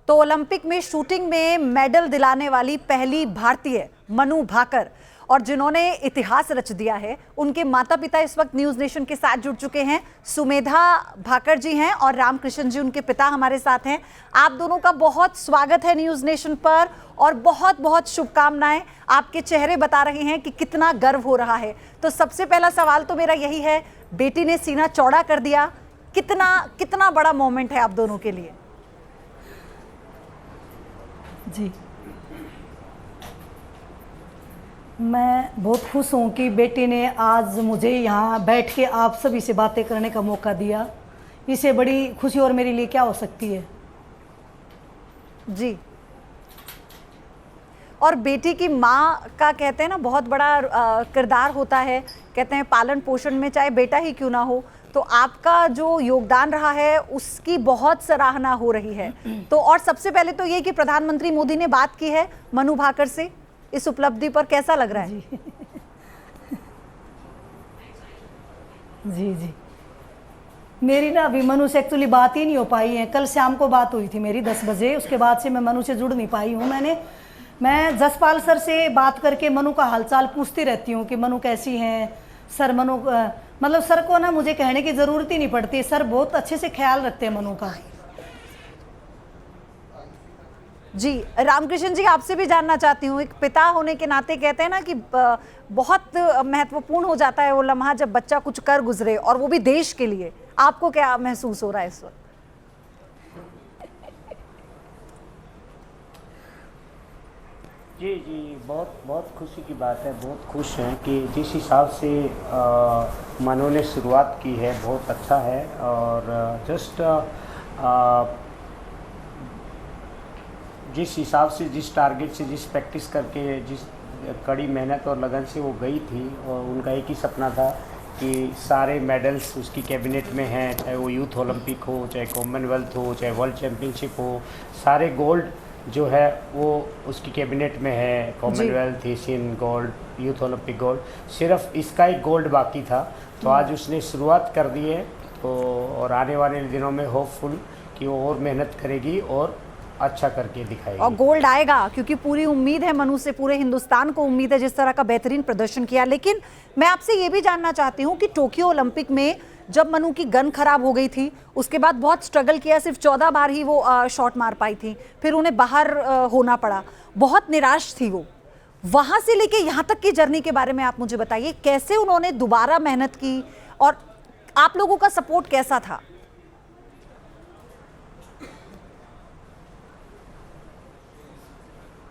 तो ओलंपिक में शूटिंग में मेडल दिलाने वाली पहली भारतीय मनु भाकर, और जिन्होंने इतिहास रच दिया है, उनके माता पिता इस वक्त न्यूज नेशन के साथ जुड़ चुके हैं। सुमेधा भाकर जी हैं और रामकृष्ण जी उनके पिता हमारे साथ हैं। आप दोनों का बहुत स्वागत है न्यूज नेशन पर और बहुत बहुत शुभकामनाएं। आपके चेहरे बता रहे हैं कि कितना गर्व हो रहा है। तो सबसे पहला सवाल तो मेरा यही है, बेटी ने सीना चौड़ा कर दिया, कितना कितना बड़ा मोमेंट है आप दोनों के लिए? जी, मैं बहुत खुश हूँ कि बेटी ने आज मुझे यहाँ बैठ के आप सभी से बातें करने का मौका दिया। इससे बड़ी खुशी और मेरे लिए क्या हो सकती है। जी, और बेटी की माँ का कहते हैं ना बहुत बड़ा किरदार होता है, कहते हैं पालन पोषण में चाहे बेटा ही क्यों ना हो। तो आपका जो योगदान रहा है उसकी बहुत सराहना हो रही है। तो और सबसे पहले तो ये कि प्रधानमंत्री मोदी ने बात की है मनु भाकर से, इस उपलब्धि पर कैसा लग रहा है? जी जी, मेरी ना अभी मनु से एक्चुअली बात ही नहीं हो पाई है। कल शाम को बात हुई थी मेरी 10 बजे, उसके बाद से मैं मनु से जुड़ नहीं पाई हूँ। मैं जसपाल सर से बात करके मनु का हालचाल पूछती रहती हूँ कि मनु कैसी हैं सर। मनु मतलब सर को ना मुझे कहने की ज़रूरत ही नहीं पड़ती, सर बहुत अच्छे से ख्याल रखते हैं मनु का। जी, रामकृष्ण जी आपसे भी जानना चाहती हूँ, एक पिता होने के नाते कहते हैं ना कि बहुत महत्वपूर्ण हो जाता है वो लम्हा जब बच्चा कुछ कर गुजरे, और वो भी देश के लिए। आपको क्या महसूस हो रहा है इस वक्त? जी जी, बहुत बहुत खुशी की बात है। बहुत खुश हैं कि जिस हिसाब से मनु ने शुरुआत की है बहुत अच्छा है। और जस्ट जिस हिसाब से, जिस टारगेट से, जिस प्रैक्टिस करके, जिस कड़ी मेहनत और लगन से वो गई थी, और उनका एक ही सपना था कि सारे मेडल्स उसकी कैबिनेट में हैं, चाहे वो यूथ ओलंपिक हो, चाहे कॉमनवेल्थ हो, चाहे वर्ल्ड चैम्पियनशिप हो, सारे गोल्ड जो है वो उसकी कैबिनेट में है। Commonwealth, Asian gold, youth Olympic gold, सिर्फ इसका एक गोल्ड बाकी था। तो आज उसने शुरुआत कर दी है। तो और आने वाले दिनों में होपफुल कि वो और मेहनत करेगी और अच्छा करके दिखाएगी और गोल्ड आएगा, क्योंकि पूरी उम्मीद है मनु से, पूरे हिंदुस्तान को उम्मीद है जिस तरह का बेहतरीन प्रदर्शन किया। लेकिन मैं आपसे ये भी जानना चाहती हूँ कि टोक्यो ओलंपिक में जब मनु की गन खराब हो गई थी, उसके बाद बहुत स्ट्रगल किया, सिर्फ 14 बार ही वो शॉट मार पाई थी, फिर उन्हें बाहर होना पड़ा, बहुत निराश थी वो। वहाँ से लेके यहाँ तक की जर्नी के बारे में आप मुझे बताइए, कैसे उन्होंने दोबारा मेहनत की और आप लोगों का सपोर्ट कैसा था?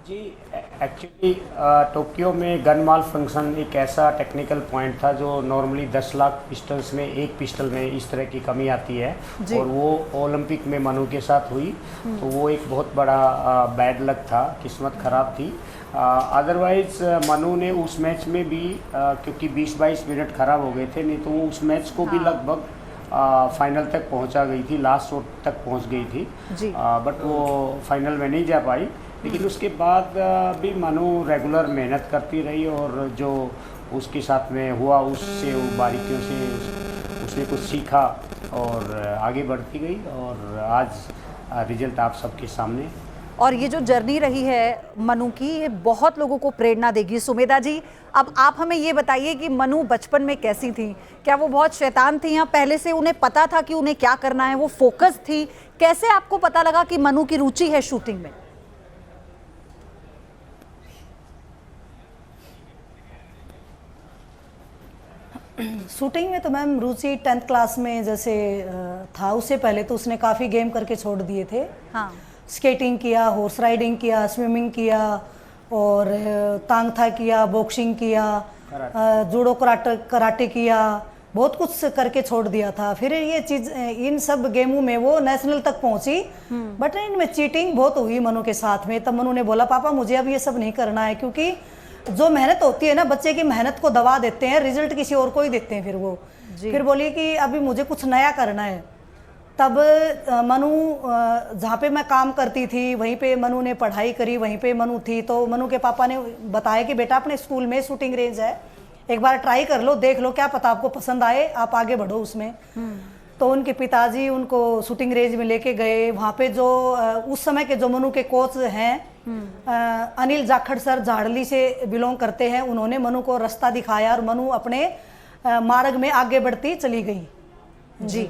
जी, एक्चुअली टोक्यो में गन माल फंक्शन एक ऐसा टेक्निकल पॉइंट था जो नॉर्मली 10 लाख पिस्टल्स में एक पिस्टल में इस तरह की कमी आती है, और वो ओलंपिक में मनु के साथ हुई। तो वो एक बहुत बड़ा बैड लक था, किस्मत ख़राब थी। अदरवाइज़ मनु ने उस मैच में भी क्योंकि 20-22 मिनट ख़राब हो गए थे, नहीं तो वो उस मैच को भी लगभग फाइनल तक पहुंचा गई थी, लास्ट शॉट तक पहुंच गई थी। बट वो फाइनल में नहीं जा पाई। लेकिन उसके बाद भी मनु रेगुलर मेहनत करती रही, और जो उसके साथ में हुआ उससे, वो बारीकियों से उसने कुछ सीखा और आगे बढ़ती गई, और आज रिजल्ट आप सबके सामने। और ये जो जर्नी रही है मनु की, ये बहुत लोगों को प्रेरणा देगी। सुमेधा जी, अब आप हमें ये बताइए कि मनु बचपन में कैसी थी? क्या वो बहुत शैतान थी या पहले से उन्हें पता था कि उन्हें क्या करना है, वो फोकस थी? कैसे आपको पता लगा कि मनु की रुचि है शूटिंग में? शूटिंग में तो मैम रुचि 10th क्लास में जैसे था, उससे पहले तो उसने काफ़ी गेम करके छोड़ दिए थे। हाँ, स्केटिंग किया, हॉर्स राइडिंग किया, स्विमिंग किया, और तांग था किया, बॉक्सिंग किया, जूडो कराटे किया, बहुत कुछ करके छोड़ दिया था। फिर ये चीज़, इन सब गेमों में वो नेशनल तक पहुंची, बट इनमें चीटिंग बहुत हुई मनु के साथ में। तब मनु ने बोला पापा मुझे अब ये सब नहीं करना है, क्योंकि जो मेहनत होती है ना, बच्चे की मेहनत को दबा देते हैं, रिजल्ट किसी और को ही देते हैं। फिर बोली कि अभी मुझे कुछ नया करना है। तब मनु, जहाँ पे मैं काम करती थी वहीं पे मनु ने पढ़ाई करी, वहीं पे मनु थी। तो मनु के पापा ने बताया कि बेटा अपने स्कूल में शूटिंग रेंज है, एक बार ट्राई कर लो, देख लो, क्या पता आपको पसंद आए, आप आगे बढ़ो उसमें। तो उनके पिताजी उनको शूटिंग रेंज में लेके गए। वहाँ पे जो उस समय के जो मनु के कोच हैं अनिल जाखड़ सर झाड़ली से बिलोंग करते हैं, उन्होंने मनु को रास्ता दिखाया और मनु अपने मार्ग में आगे बढ़ती चली गई। जी,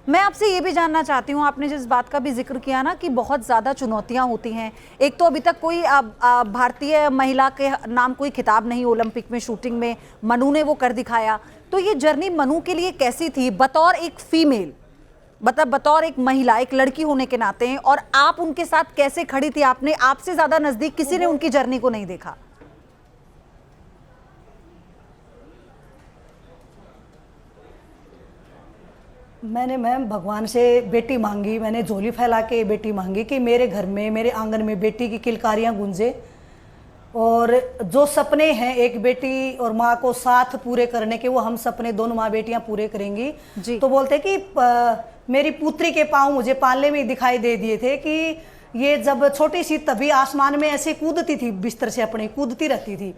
मैं आपसे ये भी जानना चाहती हूँ, आपने जिस बात का भी जिक्र किया ना कि बहुत ज़्यादा चुनौतियाँ होती हैं। एक तो अभी तक कोई भारतीय महिला के नाम कोई खिताब नहीं ओलंपिक में शूटिंग में, मनु ने वो कर दिखाया। तो ये जर्नी मनु के लिए कैसी थी बतौर एक फीमेल, मतलब बतौर एक महिला, एक लड़की होने के नाते, और आप उनके साथ कैसे खड़ी थी? आपने आपसे ज़्यादा नज़दीक किसी ने उनकी जर्नी को नहीं देखा। मैंने मैम भगवान से बेटी मांगी, मैंने झोली फैला के बेटी मांगी कि मेरे घर में, मेरे आंगन में बेटी की किलकारियाँ गूंजे, और जो सपने हैं एक बेटी और माँ को साथ पूरे करने के, वो हम सपने दोनों माँ बेटियाँ पूरे करेंगी। तो बोलते कि मेरी पुत्री के पाँव मुझे पालने में दिखाई दे दिए थे कि ये जब छोटी सी तभी आसमान में ऐसे कूदती थी, बिस्तर से अपने कूदती रहती थी।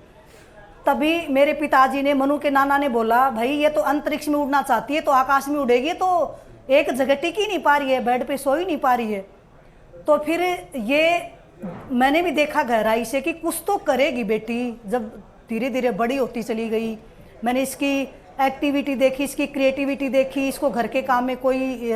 तभी मेरे पिताजी ने, मनु के नाना ने बोला, भाई ये तो अंतरिक्ष में उड़ना चाहती है तो आकाश में उड़ेगी, तो एक जगह टिक ही नहीं पा रही है, बेड पे सो ही नहीं पा रही है। तो फिर ये मैंने भी देखा गहराई से कि कुछ तो करेगी बेटी। जब धीरे धीरे बड़ी होती चली गई, मैंने इसकी एक्टिविटी देखी, इसकी क्रिएटिविटी देखी, इसको घर के काम में कोई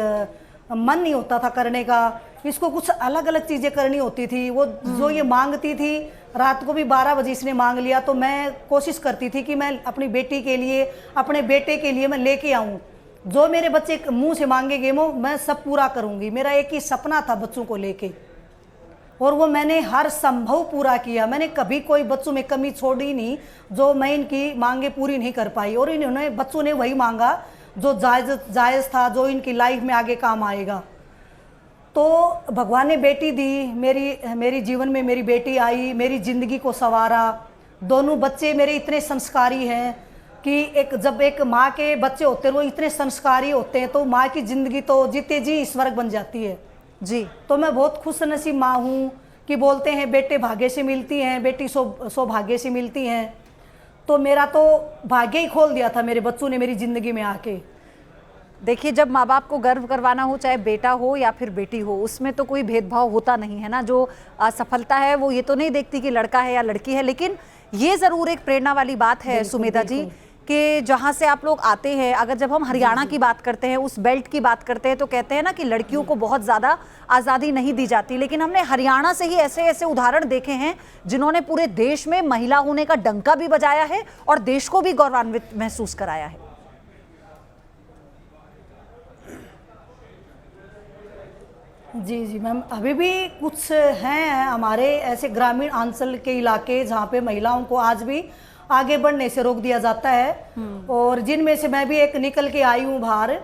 मन नहीं होता था करने का, इसको कुछ अलग अलग चीज़ें करनी होती थी। वो जो ये मांगती थी, रात को भी 12 बजे इसने मांग लिया, तो मैं कोशिश करती थी कि मैं अपनी बेटी के लिए, अपने बेटे के लिए मैं लेके आऊँ। जो मेरे बच्चे मुंह से मांगेंगे वो मैं सब पूरा करूँगी। मेरा एक ही सपना था बच्चों को लेके, और वो मैंने हर संभव पूरा किया। मैंने कभी कोई बच्चों में कमी छोड़ी नहीं जो मैं इनकी मांगे पूरी नहीं कर पाई, और इन्होंने बच्चों ने वही मांगा जो जायज़ था, जो इनकी लाइफ में आगे काम आएगा। तो भगवान ने बेटी दी, मेरी जीवन में मेरी बेटी आई, मेरी ज़िंदगी को संवारा। दोनों बच्चे मेरे इतने संस्कारी हैं कि जब एक माँ के बच्चे होते हैं वो इतने संस्कारी होते हैं, तो माँ की ज़िंदगी तो जीते जी स्वर्ग बन जाती है। जी, तो मैं बहुत खुश नसीब माँ हूँ कि बोलते हैं बेटे भाग्य से मिलती हैं, बेटी सौभाग्य से मिलती हैं। तो मेरा तो भाग्य ही खोल दिया था मेरे बच्चों ने मेरी ज़िंदगी में आके। देखिए, जब माँ बाप को गर्व करवाना हो, चाहे बेटा हो या फिर बेटी हो, उसमें तो कोई भेदभाव होता नहीं है ना। जो सफलता है वो ये तो नहीं देखती कि लड़का है या लड़की है, लेकिन ये ज़रूर एक प्रेरणा वाली बात है सुमेधा जी कि जहाँ से आप लोग आते हैं, अगर जब हम हरियाणा की बात करते हैं, उस बेल्ट की बात करते हैं, तो कहते हैं ना कि लड़कियों को बहुत ज़्यादा आज़ादी नहीं दी जाती, लेकिन हमने हरियाणा से ही ऐसे ऐसे उदाहरण देखे हैं जिन्होंने पूरे देश में महिला होने का डंका भी बजाया है और देश को भी गौरवान्वित महसूस कराया है। जी जी मैम, अभी भी कुछ हैं हमारे ऐसे ग्रामीण अंचल के इलाके जहाँ पे महिलाओं को आज भी आगे बढ़ने से रोक दिया जाता है, और जिनमें से मैं भी एक निकल के आई हूँ बाहर।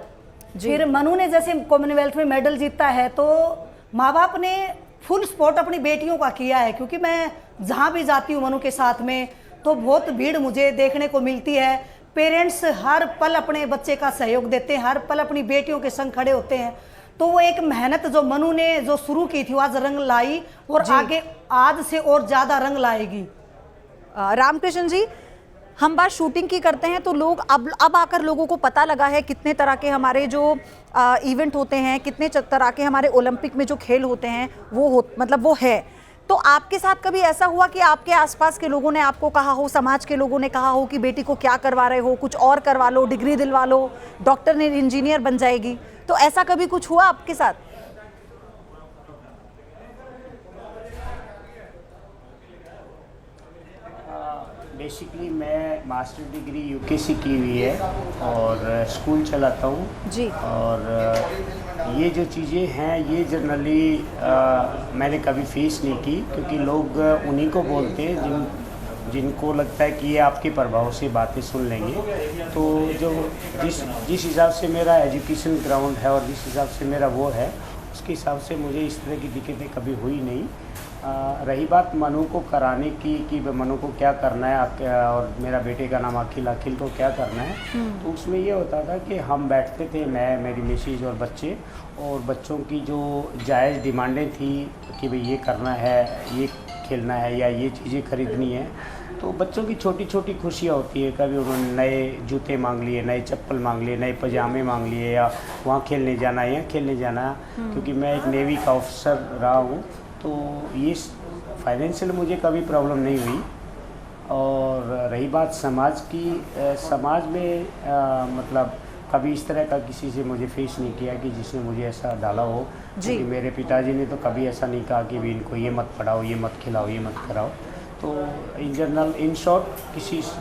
फिर मनु ने जैसे कॉमनवेल्थ में मेडल जीता है, तो माँ बाप ने फुल सपोर्ट अपनी बेटियों का किया है, क्योंकि मैं जहाँ भी जाती हूँ मनु के साथ में तो बहुत भीड़ मुझे देखने को मिलती है। पेरेंट्स हर पल अपने बच्चे का सहयोग देते हैं, हर पल अपनी बेटियों के संग खड़े होते हैं। तो वो एक मेहनत जो मनु ने जो शुरू की थी, वो आज रंग लाई और आगे आज से और ज़्यादा रंग लाएगी। रामकृष्ण जी, हम बात शूटिंग की करते हैं तो लोग अब आकर लोगों को पता लगा है कितने तरह के हमारे जो इवेंट होते हैं, कितने तरह के हमारे ओलंपिक में जो खेल होते हैं वो है। तो आपके साथ कभी ऐसा हुआ कि आपके आसपास के लोगों ने आपको कहा हो, समाज के लोगों ने कहा हो कि बेटी को क्या करवा रहे हो, कुछ और करवा लो, डिग्री दिलवा लो, डॉक्टर ने इंजीनियर बन जाएगी, तो ऐसा कभी कुछ हुआ आपके साथ? बेसिकली मैं मास्टर डिग्री यूकेसी की हुई है और स्कूल चलाता हूँ जी। और ये जो चीज़ें हैं ये जनरली मैंने कभी फेस नहीं की, क्योंकि लोग उन्हीं को बोलते हैं जिनको लगता है कि ये आपके प्रभाव से बातें सुन लेंगे। तो जो जिस हिसाब से मेरा एजुकेशन ग्राउंड है और जिस हिसाब से मेरा वो है, उसके हिसाब से मुझे इस तरह की दिक्कतें कभी हुई नहीं। रही बात मनु को कराने की कि मनु को क्या करना है और मेरा बेटे का नाम अखिल को क्या करना है, तो उसमें ये होता था कि हम बैठते थे, मैं, मेरी मिसेज और बच्चे, और बच्चों की जो जायज़ डिमांडें थी कि भाई ये करना है, ये खेलना है या ये चीज़ें खरीदनी है, तो बच्चों की छोटी छोटी खुशियाँ होती है, कभी उन्होंने नए जूते मांग लिए, नए चप्पल मांग लिए, नए पजामे मांग लिए, या वहाँ खेलने जाना है, यहाँ खेलने जाना है। क्योंकि मैं एक नेवी का ऑफिसर रहा हूँ, तो ये फाइनेंशियल मुझे कभी प्रॉब्लम नहीं हुई। और रही बात समाज की, समाज में मतलब कभी इस तरह का किसी से मुझे फेस नहीं किया कि जिसने मुझे ऐसा डाला हो। क्योंकि मेरे पिताजी ने तो कभी ऐसा नहीं कहा कि भी इनको ये मत पढ़ाओ, ये मत खिलाओ, ये मत कराओ। तो इन जनरल, इन शॉर्ट,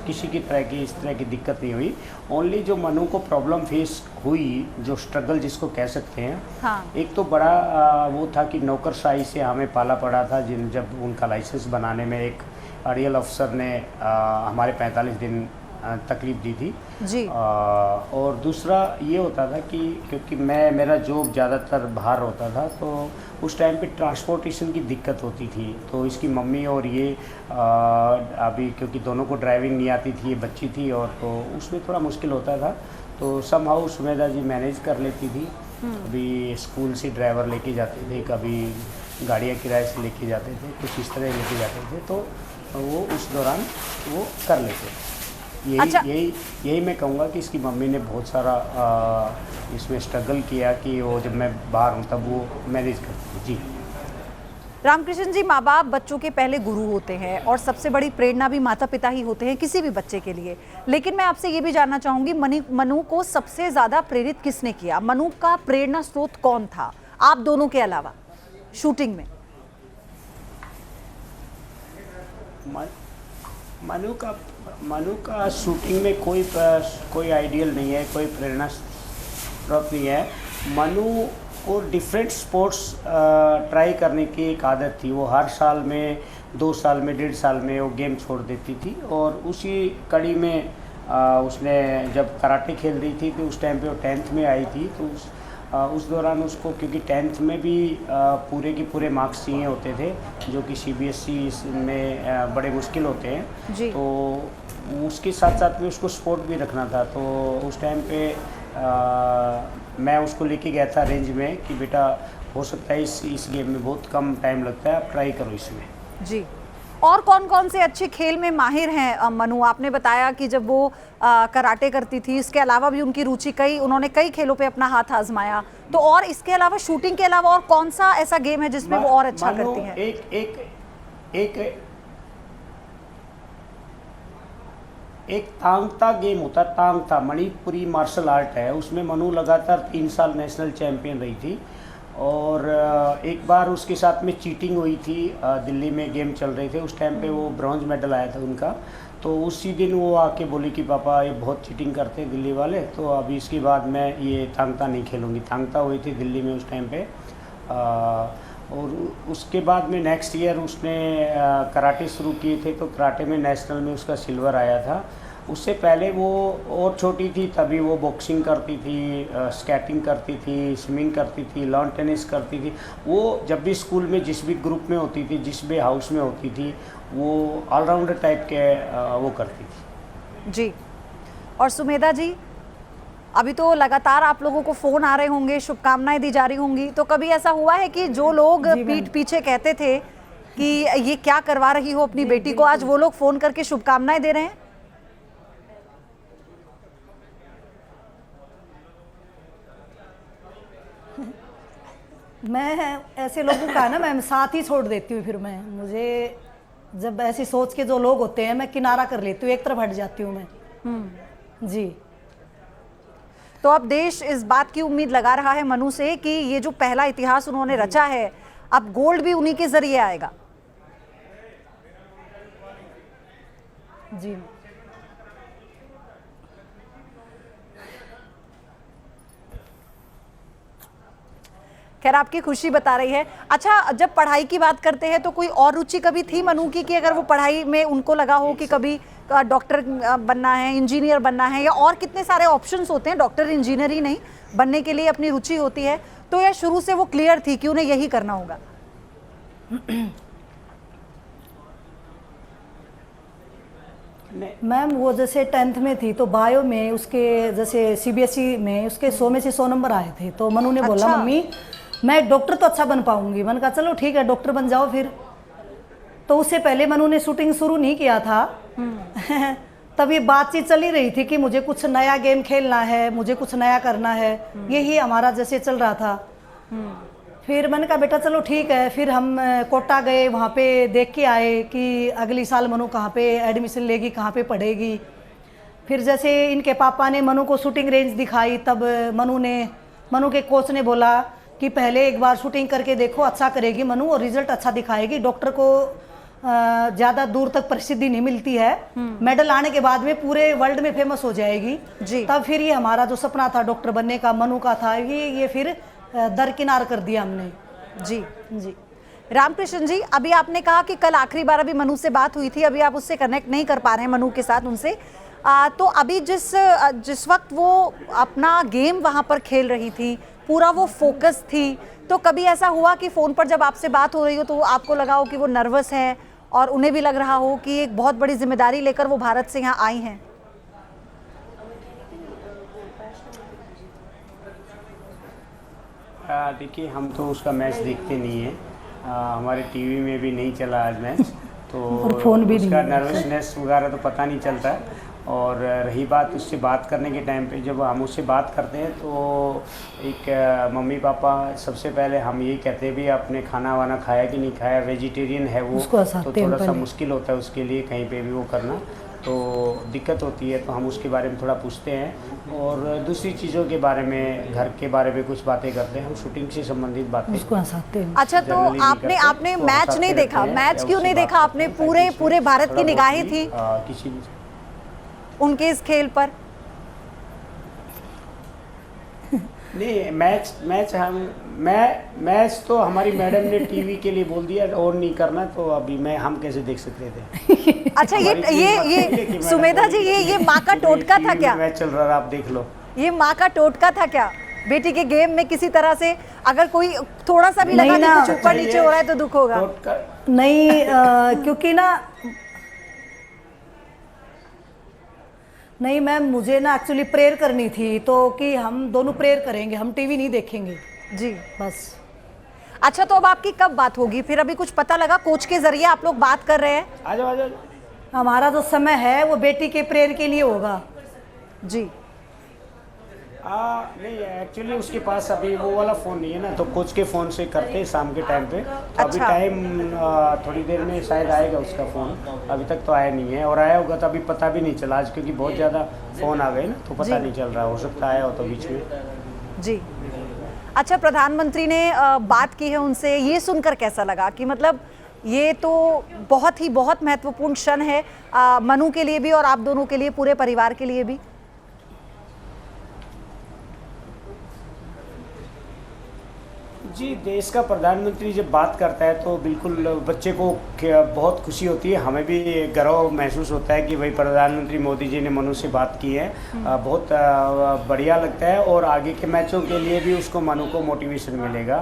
किसी की तरह की इस तरह की दिक्कत नहीं हुई। ओनली जो मनु को प्रॉब्लम फेस हुई, जो स्ट्रगल जिसको कह सकते हैं, हाँ। एक तो बड़ा वो था कि नौकरशाही से हमें पाला पड़ा था। जब उनका लाइसेंस बनाने में एक अड़ियल अफसर ने हमारे 45 दिन तकलीफ दी थी जी। और दूसरा ये होता था कि क्योंकि मेरा जॉब ज़्यादातर बाहर होता था, तो उस टाइम पे ट्रांसपोर्टेशन की दिक्कत होती थी। तो इसकी मम्मी और ये अभी क्योंकि दोनों को ड्राइविंग नहीं आती थी, ये बच्ची थी, और तो उसमें थोड़ा मुश्किल होता था। तो समहाउ सुमेधा जी मैनेज कर लेती थी। कभी स्कूल से ड्राइवर लेके जाते थे, कभी गाड़ियाँ किराए से लेके जाते थे, कुछ इस तरह लेके जाते थे। तो वो उस दौरान वो कर लेते थे। यही मैं कहूँगा कि इसकी मम्मी ने बहुत सारा इसमें स्ट्रगल किया कि वो जब मैं बाहर हूँ तब वो मैनेज करती थी। जी। रामकृष्ण जी, माँ बाप बच्चों के पहले गुरु होते हैं और सबसे बड़ी प्रेरणा भी माता पिता ही होते हैं किसी भी बच्चे के लिए। लेकिन मैं आपसे ये भी जानना चाहूँगी, मनु को सबसे ज़्यादा प्रेरित किसने किया? मनु का प्रेरणा स्रोत कौन था, आप दोनों के अलावा शूटिंग में? मनु का शूटिंग में कोई आइडियल नहीं है, कोई प्रेरणा स्रोत नहीं है। मनु को डिफरेंट स्पोर्ट्स ट्राई करने की एक आदत थी। वो हर साल में, 2 साल में, 1.5 साल में वो गेम छोड़ देती थी। और उसी कड़ी में उसने जब कराटे खेल रही थी तो उस टाइम पे वो 10th में आई थी। तो उस दौरान उसको, क्योंकि 10th में भी पूरे के पूरे मार्क्स चाहिए होते थे, जो कि CBSE में बड़े मुश्किल होते हैं जी। तो उसके साथ साथ में उसको स्पोर्ट भी रखना था। तो उस टाइम पे मैं उसको लेके गया था रेंज में कि बेटा हो सकता है इस गेम में बहुत कम टाइम लगता है, आप ट्राई करो इसमें। जी। और कौन कौन से अच्छे खेल में माहिर हैं मनु? आपने बताया कि जब वो कराटे करती थी, इसके अलावा भी उनकी रुचि उन्होंने कई खेलों पे अपना हाथ आजमाया। तो और इसके अलावा, शूटिंग के अलावा और कौन सा ऐसा गेम है जिसमें वो और अच्छा करती हैं? एक तांगता गेम होता, तांगता मणिपुरी मार्शल आर्ट है। उसमें मनु लगातार 3 साल नेशनल चैंपियन रही थी। और एक बार उसके साथ में चीटिंग हुई थी, दिल्ली में गेम चल रहे थे, उस टाइम पे वो ब्रॉन्ज मेडल आया था उनका। तो उसी दिन वो आके बोली कि पापा ये बहुत चीटिंग करते हैं दिल्ली वाले, तो अभी इसके बाद मैं ये तांगता नहीं खेलूँगी। तांगता हुई थी दिल्ली में उस टाइम पे। और उसके बाद में नेक्स्ट ईयर उसने कराटे शुरू किए थे, तो कराटे में नेशनल में उसका सिल्वर आया था। उससे पहले वो और छोटी थी तभी वो बॉक्सिंग करती थी, स्केटिंग करती थी, स्विमिंग करती थी, लॉन टेनिस करती थी। वो जब भी स्कूल में जिस भी ग्रुप में होती थी, जिस भी हाउस में होती थी, वो ऑलराउंडर टाइप के वो करती थी। जी। और सुमेधा जी, अभी तो लगातार आप लोगों को फ़ोन आ रहे होंगे, शुभकामनाएं दी जा रही होंगी, तो कभी ऐसा हुआ है कि जो लोग पीठ पीछे कहते थे कि ये क्या करवा रही हो अपनी बेटी को, आज वो लोग फ़ोन करके शुभकामनाएं दे रहे हैं? मैं ऐसे लोगों का ना, मैं साथ ही छोड़ देती हूँ। फिर मुझे जब ऐसी सोच के जो लोग होते हैं, मैं किनारा कर लेती हूँ, एक तरफ हट जाती हूँ मैं। जी। तो अब देश इस बात की उम्मीद लगा रहा है मनु से कि ये जो पहला इतिहास उन्होंने रचा है, अब गोल्ड भी उन्हीं के जरिए आएगा। जी। खैर, आपकी खुशी बता रही है। अच्छा, जब पढ़ाई की बात करते हैं तो कोई और रुचि कभी थी मनु की कि अगर वो पढ़ाई में उनको लगा हो कि कभी डॉक्टर बनना है, इंजीनियर बनना है, या और कितने सारे ऑप्शंस होते हैं, डॉक्टर इंजीनियर ही नहीं बनने के लिए अपनी रुचि होती है, तो यह शुरू से वो क्लियर थी कि उन्हें यही करना होगा? मैम, वो जैसे 10th में थी तो बायो में उसके, जैसे CBSE में उसके 100 में से 100 नंबर आए थे। तो मनु ने बोला, मम्मी मैं डॉक्टर तो अच्छा बन पाऊंगी। मैंने कहा चलो ठीक है, डॉक्टर बन जाओ फिर। तो उससे पहले मनु ने शूटिंग शुरू नहीं किया था, तब ये बातचीत चली रही थी कि मुझे कुछ नया गेम खेलना है, मुझे कुछ नया करना है, यही हमारा जैसे चल रहा था। फिर मैंने कहा बेटा चलो ठीक है। फिर हम कोटा गए, वहाँ पे देख के आए कि अगली साल मनु कहाँ पे एडमिशन लेगी, कहाँ पे पढ़ेगी। फिर जैसे इनके पापा ने मनु को शूटिंग रेंज दिखाई, तब मनु के कोच ने बोला कि पहले एक बार शूटिंग करके देखो, अच्छा करेगी मनु और रिजल्ट अच्छा दिखाएगी। डॉक्टर को ज़्यादा दूर तक प्रसिद्धि नहीं मिलती है, मेडल आने के बाद में पूरे वर्ल्ड में फेमस हो जाएगी जी। तब फिर ये हमारा जो सपना था डॉक्टर बनने का, मनु का था, ये फिर दरकिनार कर दिया हमने। जी जी। रामकृष्ण जी, अभी आपने कहा कि कल आखिरी बार अभी मनु से बात हुई थी, अभी आप उससे कनेक्ट नहीं कर पा रहे हैं मनु के साथ उनसे। तो अभी जिस वक्त वो अपना गेम वहाँ पर खेल रही थी, पूरा वो फोकस थी, तो कभी ऐसा हुआ कि फ़ोन पर जब आपसे बात हो रही हो तो आपको लगा हो कि वो नर्वस हैं और उन्हें भी लग रहा हो कि एक बहुत बड़ी जिम्मेदारी लेकर वो भारत से यहाँ आई हैं? देखिए, हम तो उसका मैच देखते नहीं है, हमारे टीवी में भी नहीं चला आज मैच, तो फोन भी उसका नर्वसनेस वगैरह तो पता नहीं चलता है। और रही बात उससे बात करने के टाइम पे, जब हम उससे बात करते हैं तो एक मम्मी पापा सबसे पहले हम यही कहते हैं भी आपने खाना वाना खाया कि नहीं खाया, वेजिटेरियन है वो, तो थोड़ा सा मुश्किल होता है उसके लिए कहीं पे भी वो करना, तो दिक्कत होती है, तो हम उसके बारे में थोड़ा पूछते हैं और दूसरी चीज़ों के बारे में, घर के बारे में कुछ बातें करते हैं, हम शूटिंग से संबंधित बातें उसको हंसाते हैं। अच्छा, तो आपने मैच नहीं देखा? मैच क्यों नहीं देखा आपने? पूरे भारत की निगाहें थी किसी उनके इस खेल पर। नहीं, मैच तो हमारी मैडम ने टीवी के लिए बोल दिया और नहीं करना, तो अभी हम कैसे देख सकते थे? अच्छा, ये सुमेधा जी, ये माँ का टोटका था क्या? मैच चल रहा है, आप देख लो। ये माँ का टोटका था क्या? बेटी के गेम में किसी तरह से अगर कोई थोड़ा सा भी लगा कि कुछ ऊपर नीचे हो रहा है तो दुख होगा? नहीं, क्योंकि नहीं मैम, मुझे ना एक्चुअली प्रेयर करनी थी, तो कि हम दोनों प्रेयर करेंगे, हम टीवी नहीं देखेंगे जी, बस। अच्छा, तो अब आपकी कब बात होगी फिर? अभी कुछ पता लगा? कोच के जरिए आप लोग बात कर रहे हैं? आ जाओ। हमारा जो समय है वो बेटी के प्रेयर के लिए होगा जी। नहीं, एक्चुअली उसके पास अभी वो वाला फ़ोन नहीं है ना, तो कोच के फ़ोन से करते हैं शाम के टाइम पे, तो अभी टाइम थोड़ी देर में शायद आएगा उसका फ़ोन, अभी तक तो आया नहीं है, और आया होगा तो अभी पता भी नहीं चला आज, क्योंकि बहुत ज़्यादा फ़ोन आ गए ना, तो पता नहीं चल रहा, हो सकता आया हो तो बीच में जी। अच्छा, प्रधानमंत्री ने बात की है उनसे, ये सुनकर कैसा लगा कि मतलब ये तो बहुत महत्वपूर्ण क्षण है मनु के लिए भी और आप दोनों के लिए, पूरे परिवार के लिए भी? जी, देश का प्रधानमंत्री जब बात करता है तो बिल्कुल बच्चे को बहुत खुशी होती है, हमें भी गर्व महसूस होता है कि भाई प्रधानमंत्री मोदी जी ने मनु से बात की है, बहुत बढ़िया लगता है, और आगे के मैचों के लिए भी उसको मनु को मोटिवेशन मिलेगा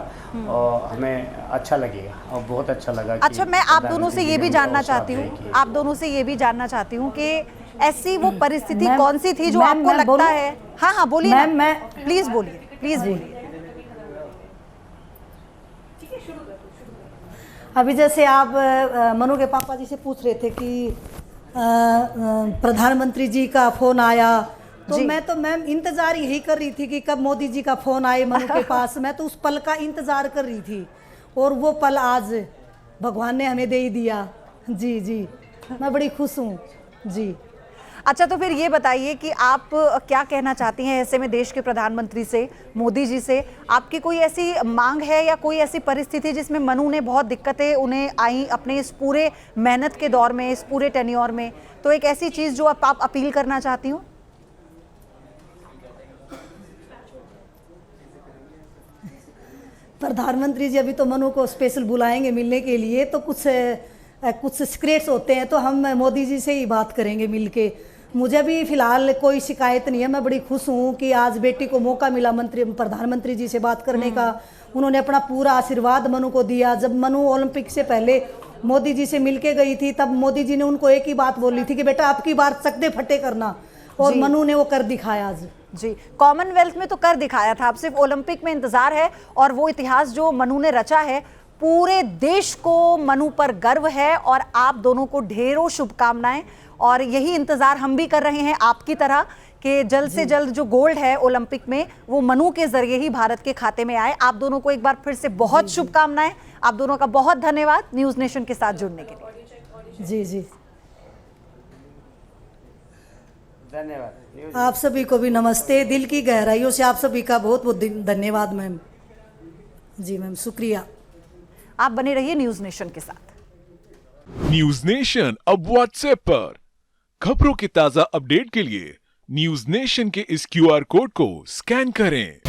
और हमें अच्छा लगेगा, और बहुत अच्छा लगा। अच्छा, मैं आप दोनों से ये भी जानना चाहती हूँ कि ऐसी वो परिस्थिति कौन सी थी जो आपको लगता है? हाँ, बोलिए मैम, प्लीज बोलिए। अभी जैसे आप मनु के पापा जी से पूछ रहे थे कि प्रधानमंत्री जी का फोन आया, तो मैं तो मैम इंतजार यही कर रही थी कि कब मोदी जी का फोन आए मनु के पास। मैं तो उस पल का इंतजार कर रही थी, और वो पल आज भगवान ने हमें दे ही दिया। जी, मैं बड़ी खुश हूँ जी। अच्छा, तो फिर ये बताइए कि आप क्या कहना चाहती हैं ऐसे में देश के प्रधानमंत्री से, मोदी जी से? आपकी कोई ऐसी मांग है या कोई ऐसी परिस्थिति जिसमें मनु ने बहुत दिक्कतें उन्हें आई अपने इस पूरे मेहनत के दौर में, इस पूरे टेन्योर में, तो एक ऐसी चीज़ जो आप अपील करना चाहती हूँ? प्रधानमंत्री जी अभी तो मनु को स्पेशल बुलाएंगे मिलने के लिए, तो कुछ सीक्रेट्स होते हैं, तो हम मोदी जी से ही बात करेंगे मिलके। मुझे भी फिलहाल कोई शिकायत नहीं है, मैं बड़ी खुश हूँ कि आज बेटी को मौका मिला प्रधानमंत्री जी से बात करने का। उन्होंने अपना पूरा आशीर्वाद मनु को दिया। जब मनु ओलंपिक से पहले मोदी जी से मिलके गई थी, तब मोदी जी ने उनको एक ही बात बोली थी कि बेटा आपकी बार चकदे फटे करना, और मनु ने वो कर दिखाया आज जी। कॉमनवेल्थ में तो कर दिखाया था, अब सिर्फ ओलंपिक में इंतजार है, और वो इतिहास जो मनु ने रचा है, पूरे देश को मनु पर गर्व है, और आप दोनों को ढेरों शुभकामनाएं। और यही इंतजार हम भी कर रहे हैं आपकी तरह कि जल्द से जल्द जो गोल्ड है ओलंपिक में वो मनु के जरिए ही भारत के खाते में आए। आप दोनों को एक बार फिर से बहुत शुभकामनाएं। आप दोनों का बहुत धन्यवाद न्यूज नेशन के साथ जुड़ने के लिए। जी जी, धन्यवाद। आप सभी को भी नमस्ते। दिल की गहराइयों से आप सभी का बहुत बहुत धन्यवाद मैम। जी मैम, शुक्रिया। आप बने रहिए न्यूज नेशन के साथ। न्यूज नेशन अब व्हाट्सएप पर खबरों के ताजा अपडेट के लिए न्यूज नेशन के इस क्यूआर कोड को स्कैन करें।